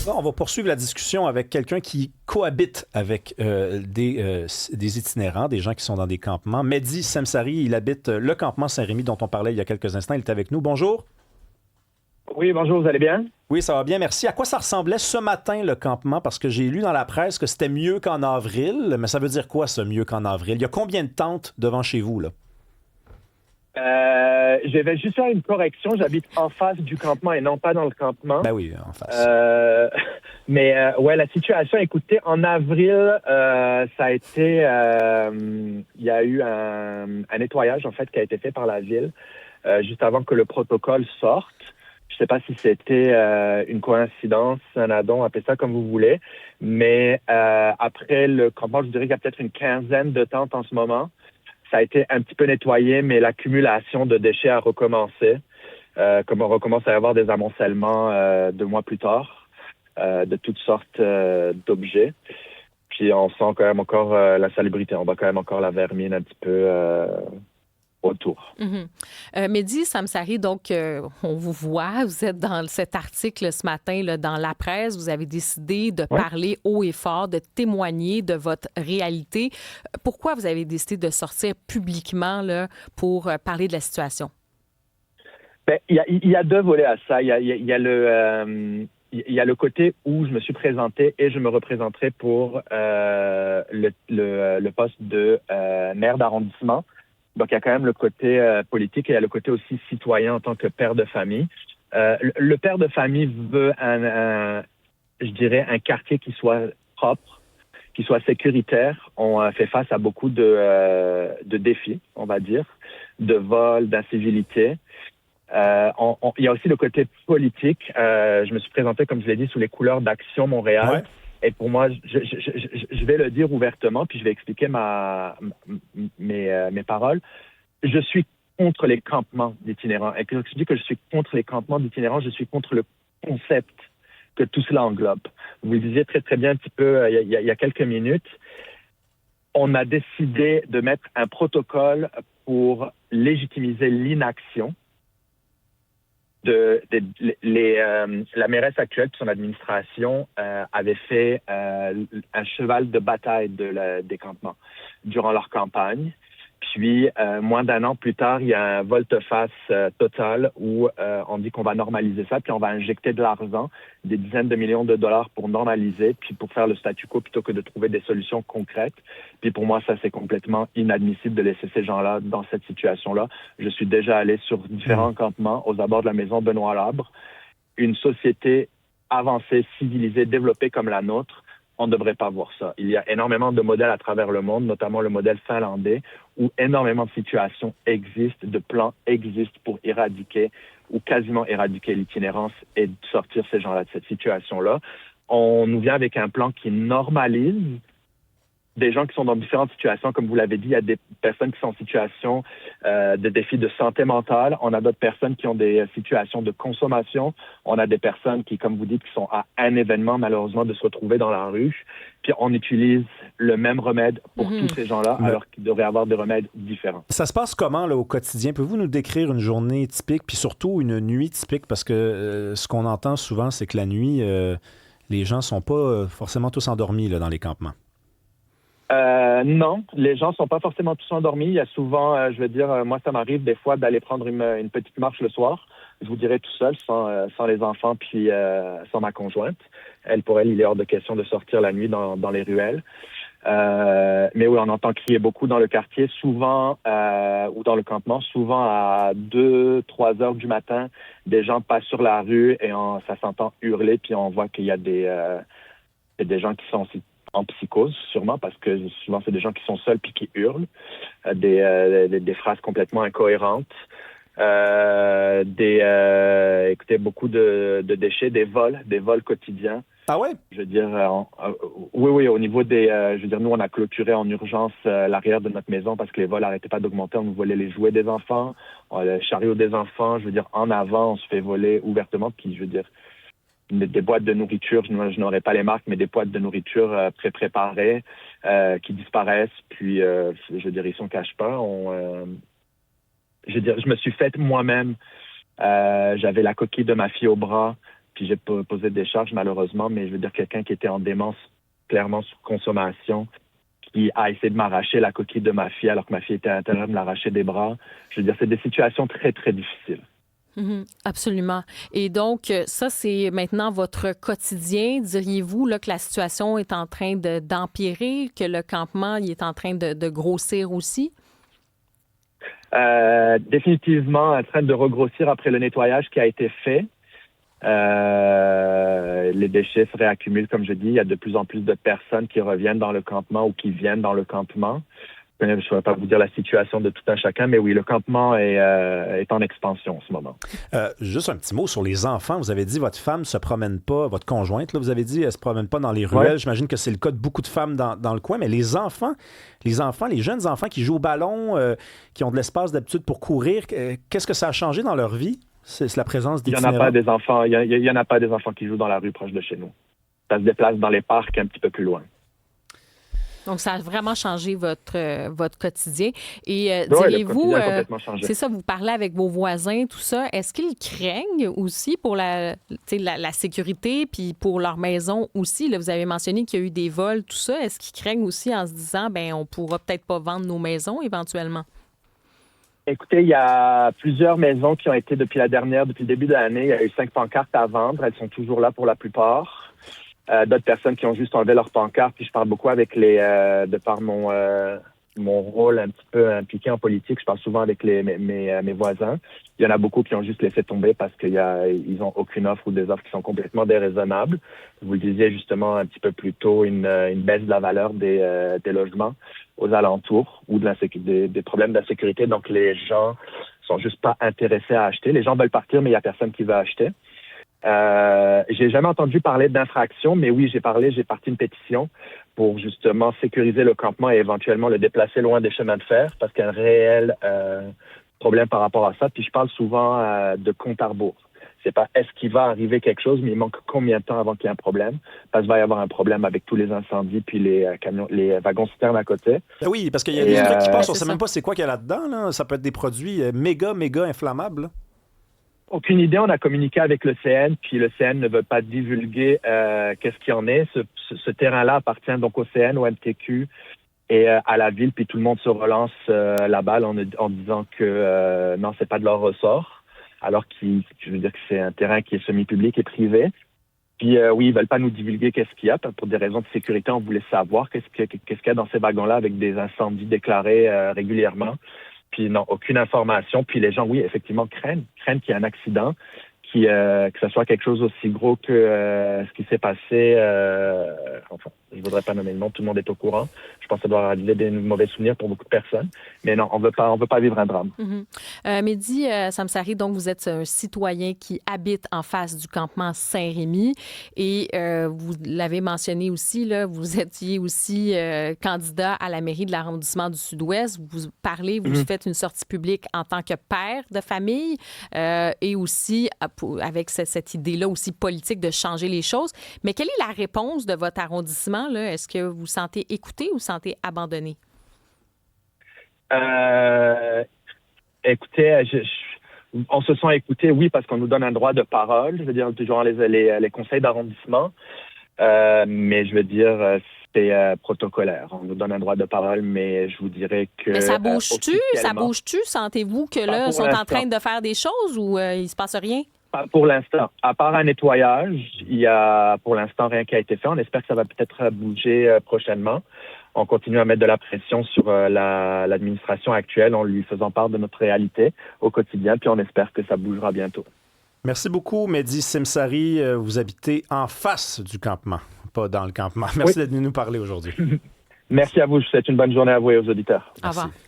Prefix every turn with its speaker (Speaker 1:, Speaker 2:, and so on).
Speaker 1: Bon, on va poursuivre la discussion avec quelqu'un qui cohabite avec des itinérants, des gens qui sont dans des campements. Mehdi Semsari, il habite le campement Saint-Rémy dont on parlait il y a quelques instants. Il est avec nous. Bonjour.
Speaker 2: Oui, bonjour, vous allez bien?
Speaker 1: Oui, ça va bien, merci. À quoi ça ressemblait ce matin, le campement? Parce que j'ai lu dans la presse que c'était mieux qu'en avril. Mais ça veut dire quoi, ça, mieux qu'en avril? Il y a combien de tentes devant chez vous, là?
Speaker 2: Je vais juste faire une correction. J'habite en face du campement et non pas dans le campement.
Speaker 1: Ben oui, en face.
Speaker 2: Euh, ouais, la situation, écoutez, en avril, ça a été, il y a eu un nettoyage en fait qui a été fait par la ville juste avant que le protocole sorte. Je ne sais pas si c'était une coïncidence, un addon, appelez ça comme vous voulez, mais après le campement, je dirais qu'il y a peut-être une quinzaine de tentes en ce moment. Ça a été un petit peu nettoyé, mais l'accumulation de déchets a recommencé. Comme on recommence à y avoir des amoncellements 2 mois plus tard, de toutes sortes d'objets. Puis on sent quand même encore la salubrité. On voit quand même encore la vermine un petit peu autour.
Speaker 3: Mehdi Samsari, donc, on vous voit, vous êtes dans cet article ce matin là, dans la presse, vous avez décidé de
Speaker 2: Ouais.
Speaker 3: parler haut et fort, de témoigner de votre réalité. Pourquoi vous avez décidé de sortir publiquement là, pour parler de la situation?
Speaker 2: Ben, il y a deux volets à ça. Il y a le côté où je me suis présenté et je me représenterai pour le poste de maire d'arrondissement. Donc, il y a quand même le côté politique et il y a le côté aussi citoyen en tant que père de famille. Le père de famille veut je dirais, un quartier qui soit propre, qui soit sécuritaire. On fait face à beaucoup de défis, on va dire, de vols, d'incivilité. Il y a aussi le côté politique. Je me suis présenté, comme je l'ai dit, sous les couleurs d'Action
Speaker 1: Ouais.
Speaker 2: Montréal. Et pour moi, je vais le dire ouvertement, puis je vais expliquer mes paroles. Je suis contre les campements d'itinérants. Et quand je dis que je suis contre les campements d'itinérants, je suis contre le concept que tout cela englobe. Vous le disiez très, très bien un petit peu il y a quelques minutes. On a décidé de mettre un protocole pour légitimiser l'inaction la mairesse actuelle de son administration avait fait un cheval de bataille des campements durant leur campagne. Puis, moins d'un an plus tard, il y a un volte-face total où on dit qu'on va normaliser ça, puis on va injecter de l'argent, des dizaines de millions de dollars pour normaliser, puis pour faire le statu quo plutôt que de trouver des solutions concrètes. Puis pour moi, ça, c'est complètement inadmissible de laisser ces gens-là dans cette situation-là. Je suis déjà allé sur différents campements aux abords de la maison Benoît Labre. Une société avancée, civilisée, développée comme la nôtre, on ne devrait pas voir ça. Il y a énormément de modèles à travers le monde, notamment le modèle finlandais, où énormément de situations existent, de plans existent pour éradiquer ou quasiment éradiquer l'itinérance et sortir ces gens-là de cette situation-là. On nous vient avec un plan qui normalise des gens qui sont dans différentes situations. Comme vous l'avez dit, il y a des personnes qui sont en situation de défis de santé mentale. On a d'autres personnes qui ont des situations de consommation. On a des personnes qui, comme vous dites, qui sont à un événement, malheureusement, de se retrouver dans la rue. Puis on utilise le même remède pour tous ces gens-là,
Speaker 1: Mais-
Speaker 2: alors qu'il devrait y avoir des remèdes différents.
Speaker 1: Ça se passe comment là, au quotidien? Pouvez-vous nous décrire une journée typique, puis surtout une nuit typique? Parce que ce qu'on entend souvent, c'est que la nuit, les gens sont pas forcément tous endormis là, dans les campements.
Speaker 2: Non, les gens sont pas forcément tous endormis. Il y a souvent, je veux dire, moi, ça m'arrive des fois d'aller prendre une petite marche le soir. Je vous dirais tout seul, sans les enfants, puis sans ma conjointe. Pour elle, il est hors de question de sortir la nuit dans les ruelles. Mais oui, on entend crier beaucoup dans le quartier, souvent, ou dans le campement, souvent à 2, 3 heures du matin, des gens passent sur la rue et ça s'entend hurler, puis on voit qu'il y a des gens qui sont aussi en psychose, sûrement, parce que souvent, c'est des gens qui sont seuls puis qui hurlent, des phrases complètement incohérentes, écoutez, beaucoup de déchets, des vols quotidiens.
Speaker 1: Ah ouais?
Speaker 2: Je veux dire, oui, au niveau je veux dire, nous, on a clôturé en urgence l'arrière de notre maison parce que les vols n'arrêtaient pas d'augmenter. On nous volait les jouets des enfants, le chariot des enfants. Je veux dire, en avant, on se fait voler ouvertement. Puis, je veux dire, des boîtes de nourriture, je n'aurais pas les marques, mais des boîtes de nourriture pré-préparées qui disparaissent. Puis, je veux dire, ils s'en cachent pas. Je veux dire, je me suis faite moi-même. J'avais la coquille de ma fille au bras. puis j'ai posé des charges malheureusement, mais je veux dire quelqu'un qui était en démence, clairement sous consommation, qui a essayé de m'arracher la coquille de ma fille alors que ma fille était à l'intérieur, de me l'arracher des bras. Je veux dire, c'est des situations très, très difficiles.
Speaker 3: Absolument. Et donc, ça, c'est maintenant votre quotidien. Diriez-vous là, que la situation est en train d'empirer, que le campement il est en train de grossir aussi?
Speaker 2: Définitivement en train de regrossir après le nettoyage qui a été fait. Les déchets se réaccumulent, comme je dis. Il y a de plus en plus de personnes qui reviennent dans le campement ou qui viennent dans le campement. Je ne vais pas vous dire la situation de tout un chacun, mais oui, le campement est en expansion en ce moment.
Speaker 1: Juste un petit mot sur les enfants. Vous avez dit votre femme ne se promène pas, votre conjointe, là, vous avez dit, elle ne se promène pas dans les ruelles. Ouais. J'imagine que c'est le cas de beaucoup de femmes dans le coin, mais les jeunes enfants qui jouent au ballon, qui ont de l'espace d'habitude pour courir, qu'est-ce que ça a changé dans leur vie? C'est la présence d'itinérants?
Speaker 2: Il n'y en a pas des enfants. Il y en a pas des enfants qui jouent dans la rue proche de chez nous. Ça se déplace dans les parcs un petit peu plus loin.
Speaker 3: Donc, ça a vraiment changé votre quotidien. Et
Speaker 2: diriez-vous,
Speaker 3: c'est ça, vous parlez avec vos voisins, tout ça, est-ce qu'ils craignent aussi pour la sécurité puis pour leur maison aussi? Là, vous avez mentionné qu'il y a eu des vols, tout ça. Est-ce qu'ils craignent aussi en se disant, on pourra peut-être pas vendre nos maisons éventuellement?
Speaker 2: Écoutez, il y a plusieurs maisons qui ont été depuis le début de l'année. Il y a eu 5 pancartes à vendre. Elles sont toujours là pour la plupart. D'autres personnes qui ont juste enlevé leur pancarte. Puis je parle beaucoup avec de par mon rôle un petit peu impliqué en politique, je parle souvent avec mes voisins. Il y en a beaucoup qui ont juste laissé tomber parce qu'ils n'ont aucune offre ou des offres qui sont complètement déraisonnables. Vous le disiez justement un petit peu plus tôt, une baisse de la valeur des logements aux alentours ou des problèmes d'insécurité. Donc les gens sont juste pas intéressés à acheter. Les gens veulent partir, mais il y a personne qui veut acheter. J'ai jamais entendu parler d'infraction, mais oui, j'ai parti une pétition pour justement sécuriser le campement et éventuellement le déplacer loin des chemins de fer parce qu'il y a un réel problème par rapport à ça. Puis je parle souvent de compte à rebours. C'est pas est-ce qu'il va arriver quelque chose, mais il manque combien de temps avant qu'il y ait un problème. Parce qu'il va y avoir un problème avec tous les incendies puis les wagons-citernes à côté.
Speaker 1: Ben oui, parce qu'il y a des trucs qui passent, on ne sait même pas c'est quoi qu'il y a là-dedans. Là. Ça peut être des produits méga inflammables. Là.
Speaker 2: Aucune idée. On a communiqué avec le CN, puis le CN ne veut pas divulguer qu'est-ce qu'il y en est. Ce terrain-là appartient donc au CN, au MTQ et à la ville, puis tout le monde se relance la balle en disant que non, c'est pas de leur ressort. Alors je veux dire que c'est un terrain qui est semi-public et privé. Puis oui, ils veulent pas nous divulguer qu'est-ce qu'il y a. Pour des raisons de sécurité, on voulait savoir qu'est-ce qu'il y a dans ces wagons-là avec des incendies déclarés régulièrement. Puis non, aucune information. Puis les gens, oui, effectivement, craignent qu'il y ait un accident, que ce soit quelque chose aussi gros que ce qui s'est passé. Enfin, je ne voudrais pas nommer le nom, tout le monde est au courant. Je pense que ça doit régler des mauvais souvenirs pour beaucoup de personnes. Mais non, on veut pas vivre un drame.
Speaker 3: Mehdi Samsari, donc vous êtes un citoyen qui habite en face du campement Saint-Rémy et vous l'avez mentionné aussi, là, vous étiez aussi candidat à la mairie de l'arrondissement du Sud-Ouest. Vous parlez, vous faites une sortie publique en tant que père de famille et aussi avec cette idée-là aussi politique de changer les choses. Mais quelle est la réponse de votre arrondissement, là? Est-ce que vous sentez écouté ou sentez abandonné?
Speaker 2: Écoutez, on se sent écouté, oui, parce qu'on nous donne un droit de parole. Je veux dire, toujours les conseils d'arrondissement. Mais je veux dire, c'est protocolaire. On nous donne un droit de parole, mais je vous dirais que...
Speaker 3: Mais ça bouge-tu? Ça bouge-tu? Sentez-vous que là, ils sont en train de faire des choses ou il se passe rien?
Speaker 2: Pour l'instant, à part un nettoyage, il y a pour l'instant rien qui a été fait. On espère que ça va peut-être bouger prochainement. On continue à mettre de la pression sur l'administration actuelle en lui faisant part de notre réalité au quotidien, puis on espère que ça bougera bientôt.
Speaker 1: Merci beaucoup, Mehdi Samsari. Vous habitez en face du campement, pas dans le campement. Merci d'être venu nous parler aujourd'hui.
Speaker 2: Merci à vous. Je vous souhaite une bonne journée à vous et aux auditeurs.
Speaker 3: Au revoir.